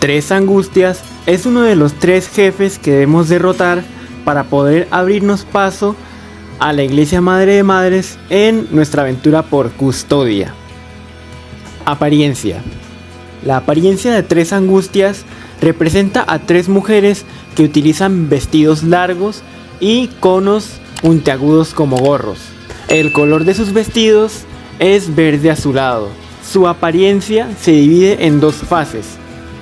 Tres Angustias es uno de los 3 jefes que debemos derrotar para poder abrirnos paso a la Iglesia Madre de Madres en nuestra aventura por Custodia. Apariencia. La apariencia de Tres Angustias representa a 3 mujeres que utilizan vestidos largos y conos puntiagudos como gorros. El color de sus vestidos es verde azulado. Su apariencia se divide en 2 fases,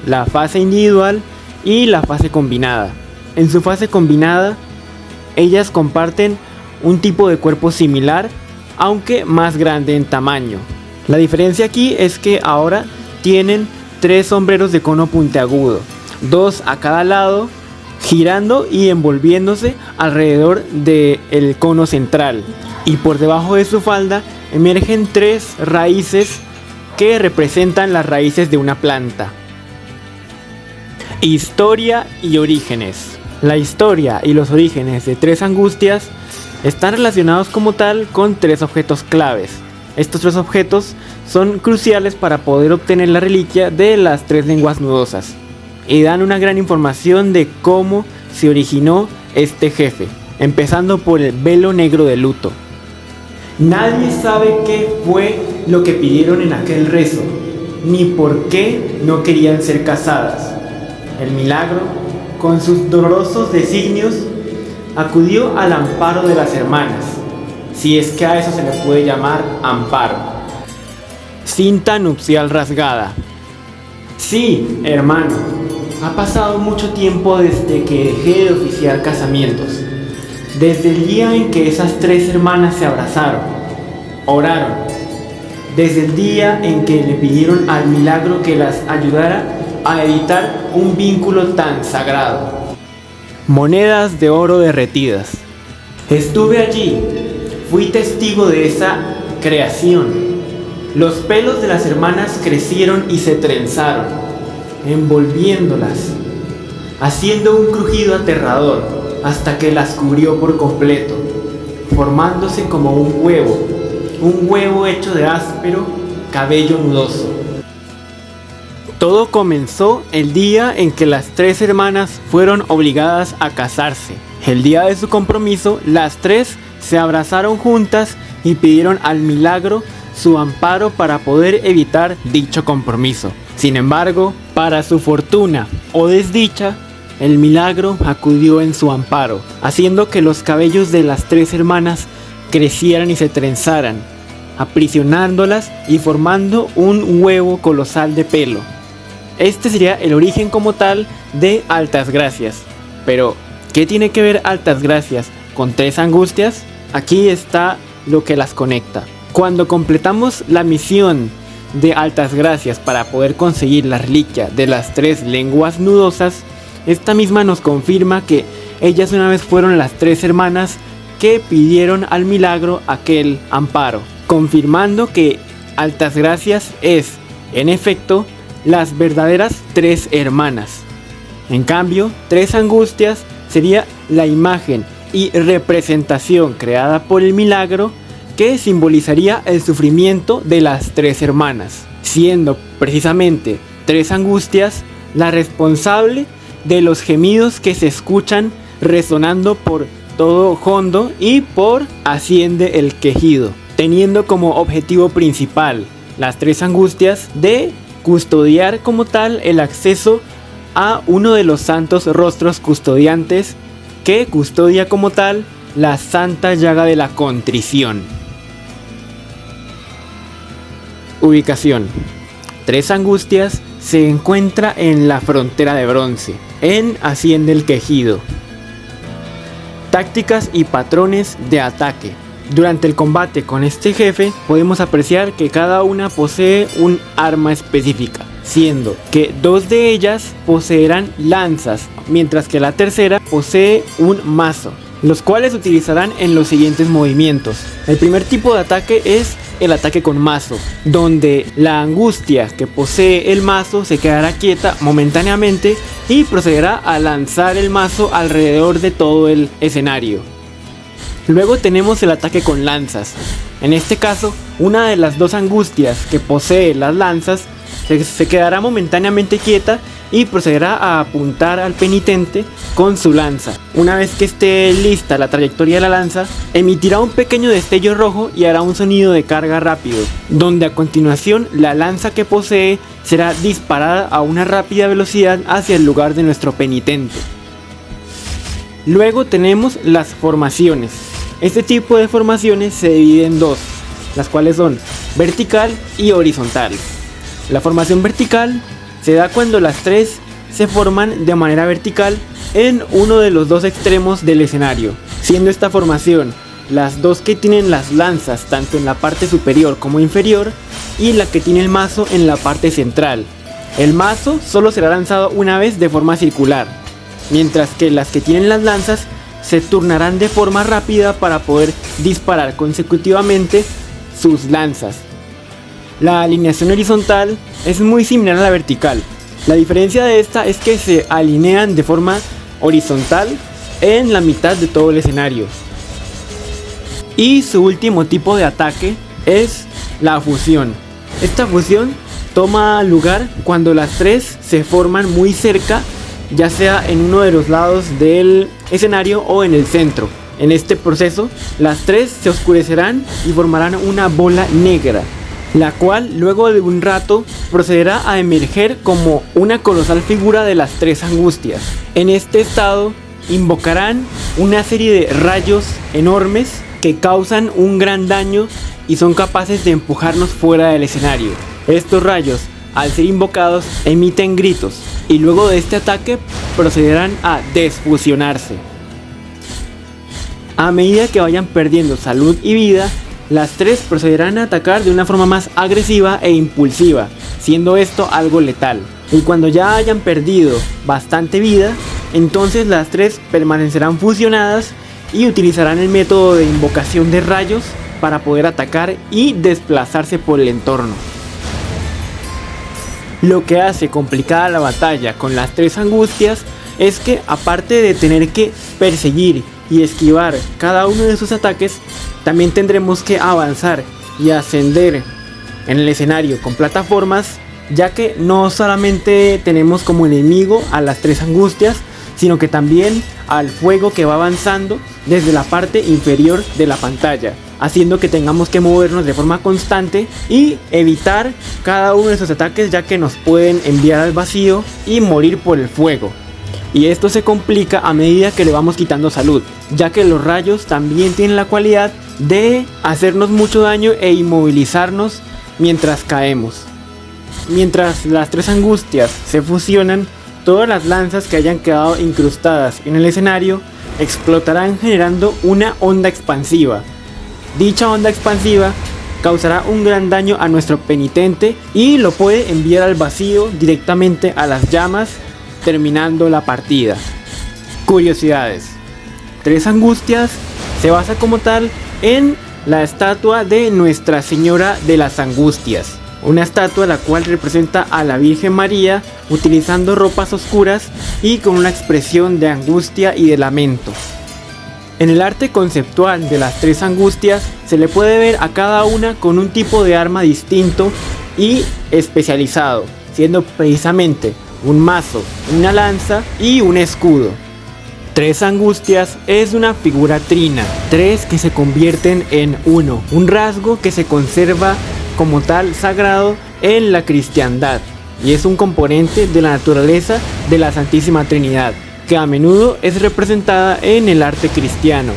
la fase individual y la fase combinada. En su fase combinada, ellas comparten un tipo de cuerpo similar, aunque más grande en tamaño. La diferencia aquí es que ahora tienen 3 sombreros de cono puntiagudo, 2 a cada lado, girando y envolviéndose alrededor del cono central. Y por debajo de su falda emergen 3 raíces que representan las raíces de una planta. Historia y orígenes. La historia y los orígenes de Tres Angustias están relacionados como tal con 3 objetos claves. Estos 3 objetos son cruciales para poder obtener la reliquia de las 3 lenguas nudosas y dan una gran información de cómo se originó este jefe, empezando por el velo negro de luto. Nadie sabe qué fue lo que pidieron en aquel rezo, ni por qué no querían ser casadas. El milagro, con sus dolorosos designios, acudió al amparo de las hermanas, si es que a eso se le puede llamar amparo. Cinta nupcial rasgada. Sí, hermano, ha pasado mucho tiempo desde que dejé de oficiar casamientos. Desde el día en que esas 3 hermanas se abrazaron, oraron. Desde el día en que le pidieron al milagro que las ayudara a evitar un vínculo tan sagrado. Monedas de oro derretidas. Estuve allí, fui testigo de esa creación. Los pelos de las hermanas crecieron y se trenzaron, envolviéndolas, haciendo un crujido aterrador hasta que las cubrió por completo, formándose como un huevo hecho de áspero cabello nudoso. Todo comenzó el día en que las 3 hermanas fueron obligadas a casarse. El día de su compromiso, las 3 se abrazaron juntas y pidieron al milagro su amparo para poder evitar dicho compromiso. Sin embargo, para su fortuna o desdicha, el milagro acudió en su amparo, haciendo que los cabellos de las 3 hermanas crecieran y se trenzaran, aprisionándolas y formando un huevo colosal de pelo. Este sería el origen como tal de Altas Gracias. Pero, ¿qué tiene que ver Altas Gracias con Tres Angustias? Aquí está lo que las conecta. Cuando completamos la misión de Altas Gracias para poder conseguir la reliquia de las 3 lenguas nudosas, esta misma nos confirma que ellas una vez fueron las 3 hermanas que pidieron al milagro aquel amparo, confirmando que Altas Gracias es, en efecto, las verdaderas 3 hermanas. En cambio, Tres Angustias sería la imagen y representación creada por el milagro que simbolizaría el sufrimiento de las 3 hermanas, siendo precisamente Tres Angustias la responsable de los gemidos que se escuchan resonando por todo Hondo y por Asciende el Quejido, teniendo como objetivo principal las 3 Angustias de custodiar como tal el acceso a uno de los santos rostros custodiantes que custodia como tal la Santa Llaga de la Contrición. Ubicación. Tres Angustias se encuentra en la frontera de bronce, en Asciende el Quejido. Tácticas y patrones de ataque. Durante el combate con este jefe podemos apreciar que cada una posee un arma específica, siendo que 2 de ellas poseerán lanzas, mientras que la tercera posee un mazo, los cuales utilizarán en los siguientes movimientos. El primer tipo de ataque es el ataque con mazo, donde la angustia que posee el mazo se quedará quieta momentáneamente y procederá a lanzar el mazo alrededor de todo el escenario. Luego tenemos el ataque con lanzas. En este caso, una de las 2 angustias que posee las lanzas se quedará momentáneamente quieta y procederá a apuntar al penitente con su lanza. Una vez que esté lista la trayectoria de la lanza, emitirá un pequeño destello rojo y hará un sonido de carga rápido, donde a continuación la lanza que posee será disparada a una rápida velocidad hacia el lugar de nuestro penitente. Luego tenemos las formaciones. Este tipo de formaciones se divide en dos, las cuales son vertical y horizontal. La formación vertical se da cuando las tres se forman de manera vertical en uno de los dos extremos del escenario, siendo esta formación las dos que tienen las lanzas tanto en la parte superior como inferior y la que tiene el mazo en la parte central. El mazo solo será lanzado una vez de forma circular, mientras que las que tienen las lanzas se turnarán de forma rápida para poder disparar consecutivamente sus lanzas. La alineación horizontal es muy similar a la vertical. La diferencia de esta es que se alinean de forma horizontal en la mitad de todo el escenario. Y su último tipo de ataque es la fusión. Esta fusión toma lugar cuando las tres se forman muy cerca, ya sea en uno de los lados del escenario o en el centro. En este proceso, las tres se oscurecerán y formarán una bola negra, la cual luego de un rato procederá a emerger como una colosal figura de las tres angustias. En este estado invocarán una serie de rayos enormes que causan un gran daño y son capaces de empujarnos fuera del escenario. Estos rayos, al ser invocados, emiten gritos y luego de este ataque procederán a desfusionarse. A medida que vayan perdiendo salud y vida, las tres procederán a atacar de una forma más agresiva e impulsiva, siendo esto algo letal. Y cuando ya hayan perdido bastante vida, entonces las tres permanecerán fusionadas y utilizarán el método de invocación de rayos para poder atacar y desplazarse por el entorno. Lo que hace complicada la batalla con las tres angustias es que, aparte de tener que perseguir y esquivar cada uno de sus ataques, también tendremos que avanzar y ascender en el escenario con plataformas, ya que no solamente tenemos como enemigo a las tres angustias, sino que también al fuego que va avanzando desde la parte inferior de la pantalla, haciendo que tengamos que movernos de forma constante y evitar cada uno de esos ataques, ya que nos pueden enviar al vacío y morir por el fuego. Y esto se complica a medida que le vamos quitando salud, ya que los rayos también tienen la cualidad de hacernos mucho daño e inmovilizarnos mientras caemos. Mientras las tres angustias se fusionan, todas las lanzas que hayan quedado incrustadas en el escenario explotarán generando una onda expansiva. Dicha onda expansiva causará un gran daño a nuestro penitente y lo puede enviar al vacío directamente a las llamas, terminando la partida. Curiosidades: Tres Angustias se basa como tal en la estatua de Nuestra Señora de las Angustias, una estatua la cual representa a la Virgen María utilizando ropas oscuras y con una expresión de angustia y de lamento. En el arte conceptual de las tres angustias se le puede ver a cada una con un tipo de arma distinto y especializado, siendo precisamente un mazo, una lanza y un escudo. Tres Angustias es una figura trina, tres que se convierten en uno, un rasgo que se conserva como tal sagrado en la cristiandad y es un componente de la naturaleza de la Santísima Trinidad, que a menudo es representada en el arte cristiano.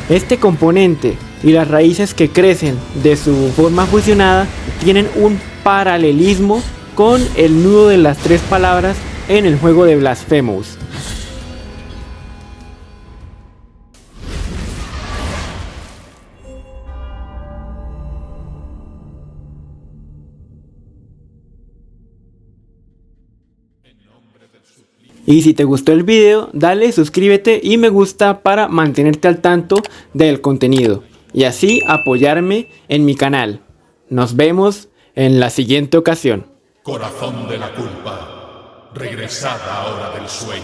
Este componente y las raíces que crecen de su forma fusionada tienen un paralelismo con el nudo de las tres palabras en el juego de Blasphemous. Y si te gustó el video, dale suscríbete y me gusta para mantenerte al tanto del contenido y así apoyarme en mi canal. Nos vemos en la siguiente ocasión. Corazón de la culpa, regresad ahora del sueño.